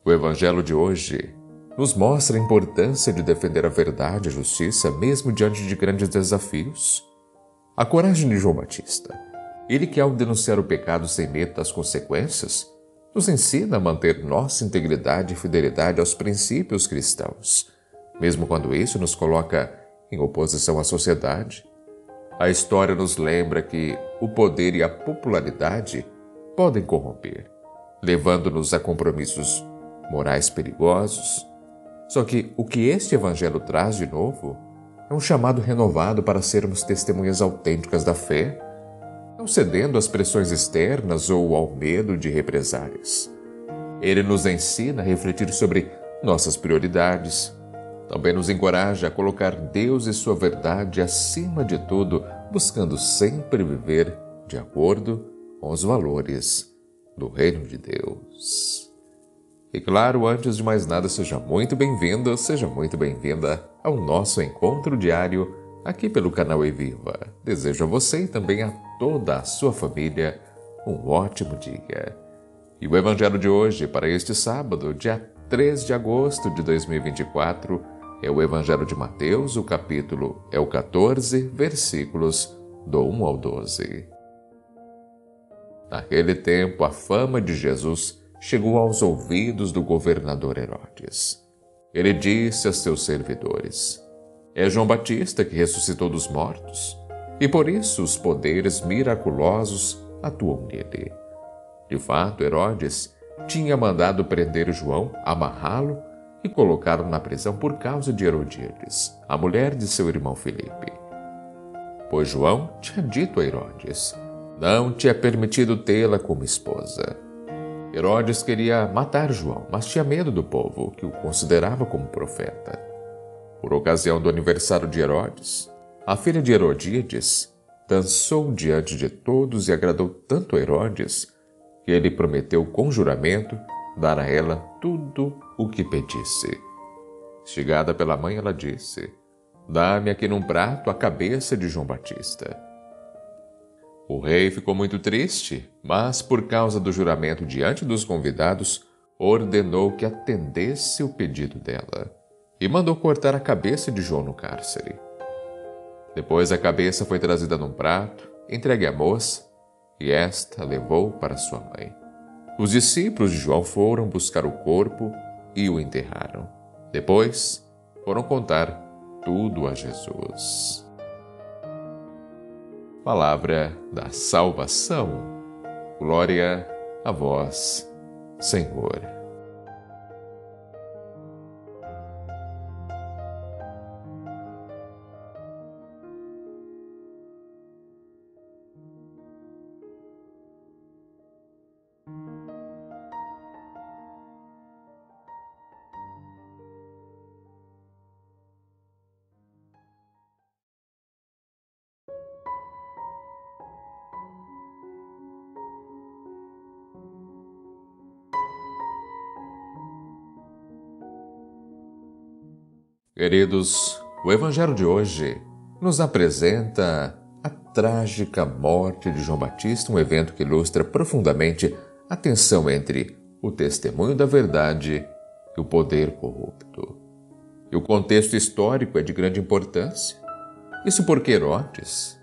O Evangelho de hoje nos mostra a importância de defender a verdade e a justiça mesmo diante de grandes desafios. A coragem de João Batista. Ele que, ao denunciar o pecado sem medo das consequências, nos ensina a manter nossa integridade e fidelidade aos princípios cristãos, mesmo quando isso nos coloca em oposição à sociedade. A história nos lembra que o poder e a popularidade podem corromper, levando-nos a compromissos morais perigosos. Só que o que este evangelho traz de novo é um chamado renovado para sermos testemunhas autênticas da fé, não cedendo às pressões externas ou ao medo de represálias. Ele nos ensina a refletir sobre nossas prioridades. Também nos encoraja a colocar Deus e sua verdade acima de tudo, buscando sempre viver de acordo com os valores do Reino de Deus. E claro, antes de mais nada, seja muito bem-vindo, seja muito bem-vinda ao nosso encontro diário aqui pelo canal Eviva. Desejo a você e também a toda a sua família um ótimo dia. E o Evangelho de hoje para este sábado, dia 3 de agosto de 2024, é o Evangelho de Mateus, o capítulo é o 14, versículos do 1 ao 12. Naquele tempo, a fama de Jesus chegou aos ouvidos do governador Herodes. Ele disse a seus servidores: é João Batista que ressuscitou dos mortos, e por isso os poderes miraculosos atuam nele. De fato, Herodes tinha mandado prender João, amarrá-lo e colocá-lo na prisão por causa de Herodíades, a mulher de seu irmão Filipe. Pois João tinha dito a Herodes: não te é permitido tê-la como esposa. Herodes queria matar João, mas tinha medo do povo, que o considerava como profeta. Por ocasião do aniversário de Herodes, a filha de Herodíades dançou diante de todos e agradou tanto a Herodes que ele prometeu com juramento dar a ela tudo o que pedisse. Chegada pela mãe, ela disse: dá-me aqui num prato a cabeça de João Batista. O rei ficou muito triste, mas por causa do juramento diante dos convidados, ordenou que atendesse o pedido dela e mandou cortar a cabeça de João no cárcere. Depois a cabeça foi trazida num prato, entregue à moça, e esta levou para sua mãe. Os discípulos de João foram buscar o corpo e o enterraram. Depois foram contar tudo a Jesus. Palavra da salvação. Glória a vós, Senhor. Queridos, o Evangelho de hoje nos apresenta a trágica morte de João Batista, um evento que ilustra profundamente a tensão entre o testemunho da verdade e o poder corrupto. E o contexto histórico é de grande importância. Isso porque Herodes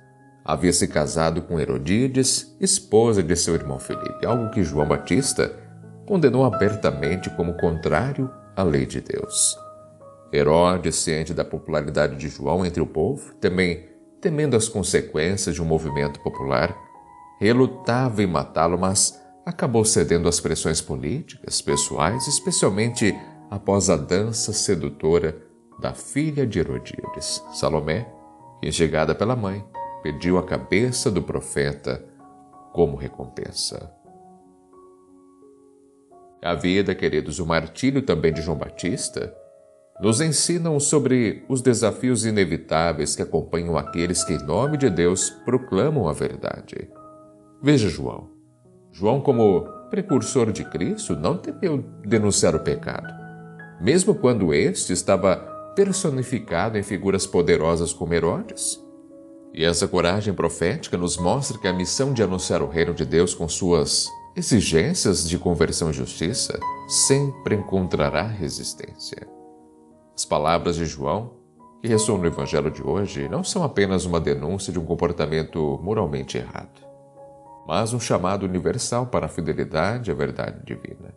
havia se casado com Herodíades, esposa de seu irmão Filipe, algo que João Batista condenou abertamente como contrário à lei de Deus. Herodes, ciente da popularidade de João entre o povo, também temendo as consequências de um movimento popular, relutava em matá-lo, mas acabou cedendo às pressões políticas, pessoais, especialmente após a dança sedutora da filha de Herodíades, Salomé, que, chegada pela mãe, pediu a cabeça do profeta como recompensa. A vida, queridos, o martírio também de João Batista, nos ensinam sobre os desafios inevitáveis que acompanham aqueles que, em nome de Deus, proclamam a verdade. Veja João. João, como precursor de Cristo, não temeu denunciar o pecado, mesmo quando este estava personificado em figuras poderosas como Herodes. E essa coragem profética nos mostra que a missão de anunciar o reino de Deus com suas exigências de conversão e justiça, sempre encontrará resistência. As palavras de João, que ressoam no Evangelho de hoje, não são apenas uma denúncia de um comportamento moralmente errado, mas um chamado universal para a fidelidade à verdade divina.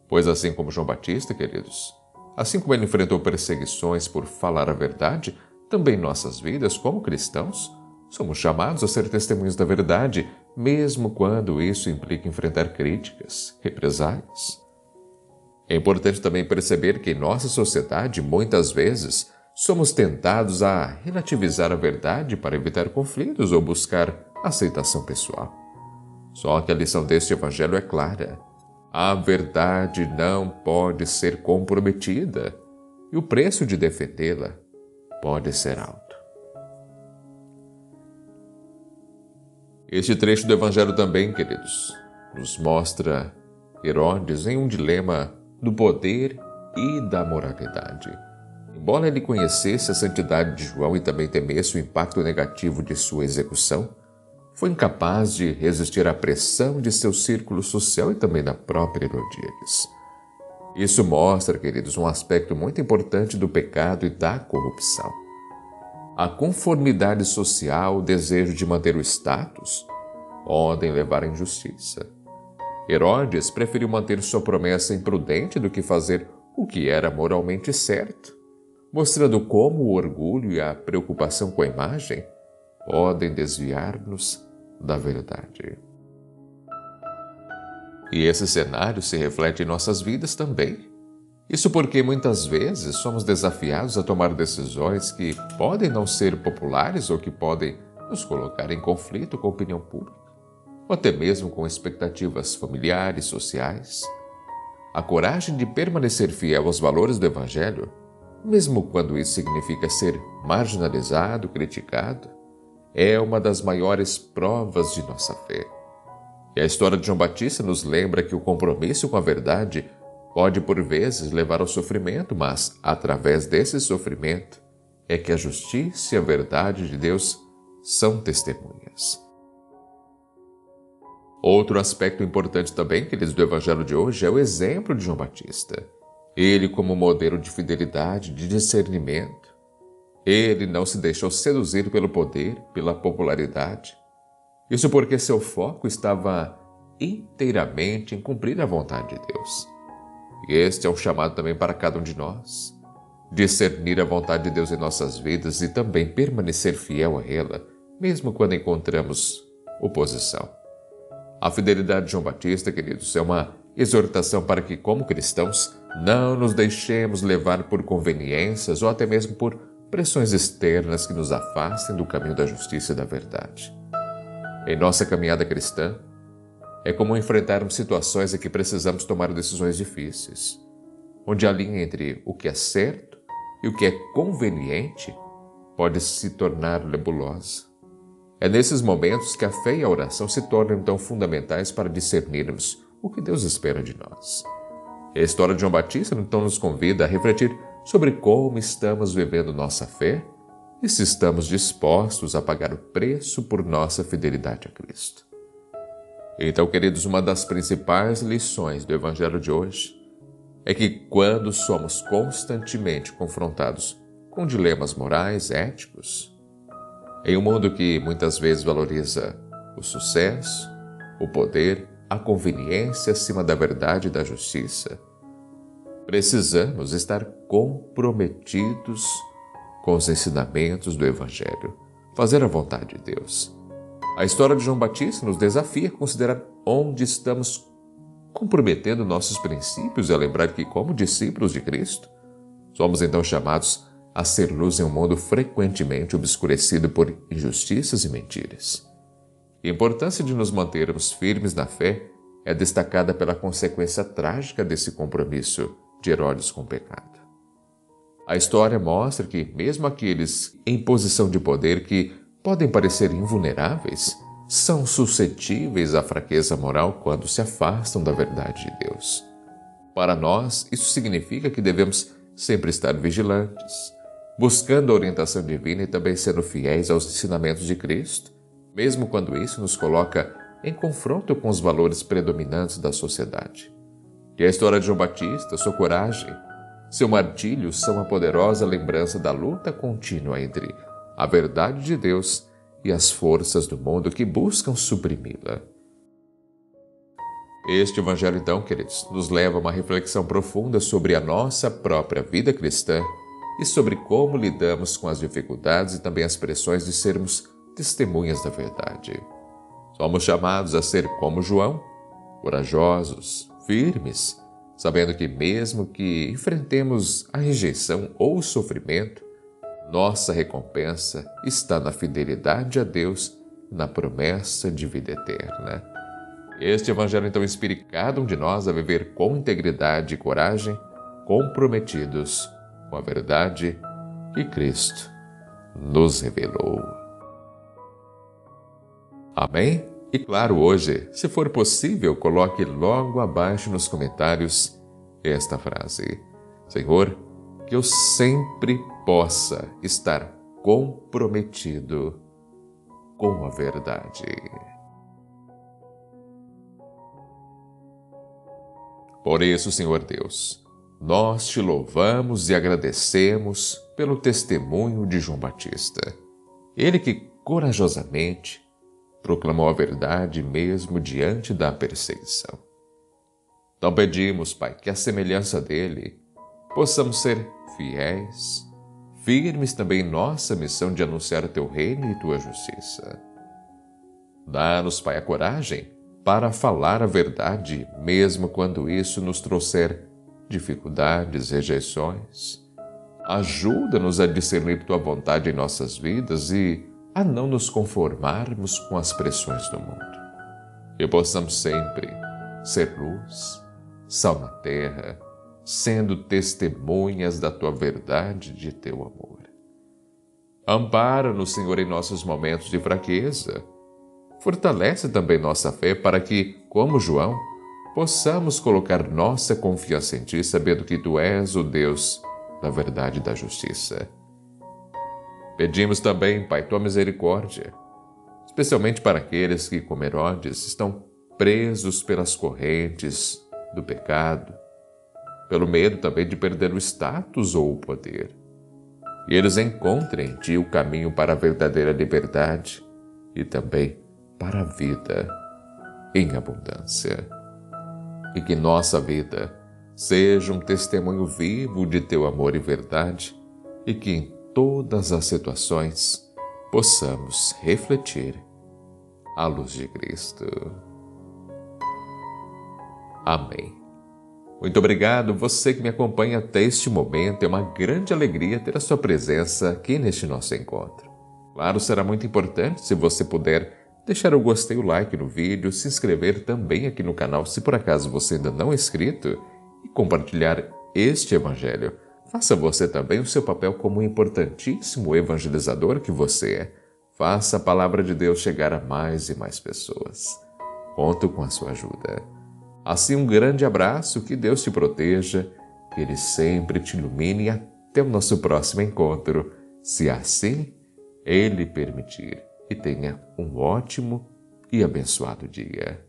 Pois assim como João Batista, queridos, assim como ele enfrentou perseguições por falar a verdade, também em nossas vidas, como cristãos, somos chamados a ser testemunhas da verdade, mesmo quando isso implica enfrentar críticas, represálias. É importante também perceber que em nossa sociedade, muitas vezes, somos tentados a relativizar a verdade para evitar conflitos ou buscar aceitação pessoal. Só que a lição deste evangelho é clara. A verdade não pode ser comprometida e o preço de defendê-la pode ser alto. Este trecho do evangelho também, queridos, nos mostra Herodes em um dilema do poder e da moralidade. Embora ele conhecesse a santidade de João e também temesse o impacto negativo de sua execução, foi incapaz de resistir à pressão de seu círculo social e também da própria Herodíades. Isso mostra, queridos, um aspecto muito importante do pecado e da corrupção. A conformidade social, o desejo de manter o status, podem levar à injustiça. Herodes preferiu manter sua promessa imprudente do que fazer o que era moralmente certo, mostrando como o orgulho e a preocupação com a imagem podem desviar-nos da verdade. E esse cenário se reflete em nossas vidas também. Isso porque muitas vezes somos desafiados a tomar decisões que podem não ser populares ou que podem nos colocar em conflito com a opinião pública, ou até mesmo com expectativas familiares, sociais. A coragem de permanecer fiel aos valores do Evangelho, mesmo quando isso significa ser marginalizado, criticado, é uma das maiores provas de nossa fé. E a história de João Batista nos lembra que o compromisso com a verdade pode por vezes levar ao sofrimento, mas através desse sofrimento é que a justiça e a verdade de Deus são testemunhas. Outro aspecto importante também, queridos, do Evangelho de hoje é o exemplo de João Batista. Ele como modelo de fidelidade, de discernimento. Ele não se deixou seduzir pelo poder, pela popularidade. Isso porque seu foco estava inteiramente em cumprir a vontade de Deus. E este é um chamado também para cada um de nós. Discernir a vontade de Deus em nossas vidas e também permanecer fiel a ela, mesmo quando encontramos oposição. A fidelidade de João Batista, queridos, é uma exortação para que, como cristãos, não nos deixemos levar por conveniências ou até mesmo por pressões externas que nos afastem do caminho da justiça e da verdade. Em nossa caminhada cristã, é comum enfrentarmos situações em que precisamos tomar decisões difíceis, onde a linha entre o que é certo e o que é conveniente pode se tornar nebulosa. É nesses momentos que a fé e a oração se tornam então fundamentais para discernirmos o que Deus espera de nós. E a história de João Batista então nos convida a refletir sobre como estamos vivendo nossa fé e se estamos dispostos a pagar o preço por nossa fidelidade a Cristo. Então, queridos, uma das principais lições do Evangelho de hoje é que quando somos constantemente confrontados com dilemas morais, éticos, em um mundo que muitas vezes valoriza o sucesso, o poder, a conveniência acima da verdade e da justiça, precisamos estar comprometidos com os ensinamentos do Evangelho, fazer a vontade de Deus. A história de João Batista nos desafia a considerar onde estamos comprometendo nossos princípios e a lembrar que, como discípulos de Cristo, somos então chamados a ser luz em um mundo frequentemente obscurecido por injustiças e mentiras. A importância de nos mantermos firmes na fé é destacada pela consequência trágica desse compromisso de Herodes com o pecado. A história mostra que, mesmo aqueles em posição de poder que podem parecer invulneráveis, são suscetíveis à fraqueza moral quando se afastam da verdade de Deus. Para nós, isso significa que devemos sempre estar vigilantes, buscando a orientação divina e também sendo fiéis aos ensinamentos de Cristo, mesmo quando isso nos coloca em confronto com os valores predominantes da sociedade. Que a história de João Batista, sua coragem, seu martírio são uma poderosa lembrança da luta contínua entre a verdade de Deus e as forças do mundo que buscam suprimi-la. Este evangelho, então, queridos, nos leva a uma reflexão profunda sobre a nossa própria vida cristã e sobre como lidamos com as dificuldades e também as pressões de sermos testemunhas da verdade. Somos chamados a ser como João, corajosos, firmes, sabendo que mesmo que enfrentemos a rejeição ou o sofrimento, nossa recompensa está na fidelidade a Deus, na promessa de vida eterna. Este evangelho então inspira cada um de nós a viver com integridade e coragem, comprometidos com a verdade que Cristo nos revelou. Amém? E claro, hoje, se for possível, coloque logo abaixo nos comentários esta frase: Senhor, que eu sempre possa estar comprometido com a verdade. Por isso, Senhor Deus, nós te louvamos e agradecemos pelo testemunho de João Batista. Ele que corajosamente proclamou a verdade mesmo diante da perseguição. Então pedimos, Pai, que à semelhança dele, possamos ser fiéis, firmes também em nossa missão de anunciar o teu reino e tua justiça. Dá-nos, Pai, a coragem para falar a verdade, mesmo quando isso nos trouxer dificuldades, rejeições. Ajuda-nos a discernir tua vontade em nossas vidas e a não nos conformarmos com as pressões do mundo. Que possamos sempre ser luz, sal na terra, sendo testemunhas da tua verdade e de teu amor. Ampara-nos, Senhor, em nossos momentos de fraqueza. Fortalece também nossa fé para que, como João, possamos colocar nossa confiança em Ti, sabendo que Tu és o Deus da verdade e da justiça. Pedimos também, Pai, Tua misericórdia, especialmente para aqueles que, como Herodes, estão presos pelas correntes do pecado, pelo medo também de perder o status ou o poder. E eles encontrem em Ti o caminho para a verdadeira liberdade e também para a vida em abundância. E que nossa vida seja um testemunho vivo de Teu amor e verdade e que em todas as situações possamos refletir a luz de Cristo. Amém. Muito obrigado, você que me acompanha até este momento. É uma grande alegria ter a sua presença aqui neste nosso encontro. Claro, será muito importante se você puder deixar o gostei, o like no vídeo, se inscrever também aqui no canal se por acaso você ainda não é inscrito e compartilhar este evangelho. Faça você também o seu papel como um importantíssimo evangelizador que você é. Faça a palavra de Deus chegar a mais e mais pessoas. Conto com a sua ajuda. Assim, um grande abraço, que Deus te proteja, que Ele sempre te ilumine e até o nosso próximo encontro, se assim Ele permitir. E tenha um ótimo e abençoado dia.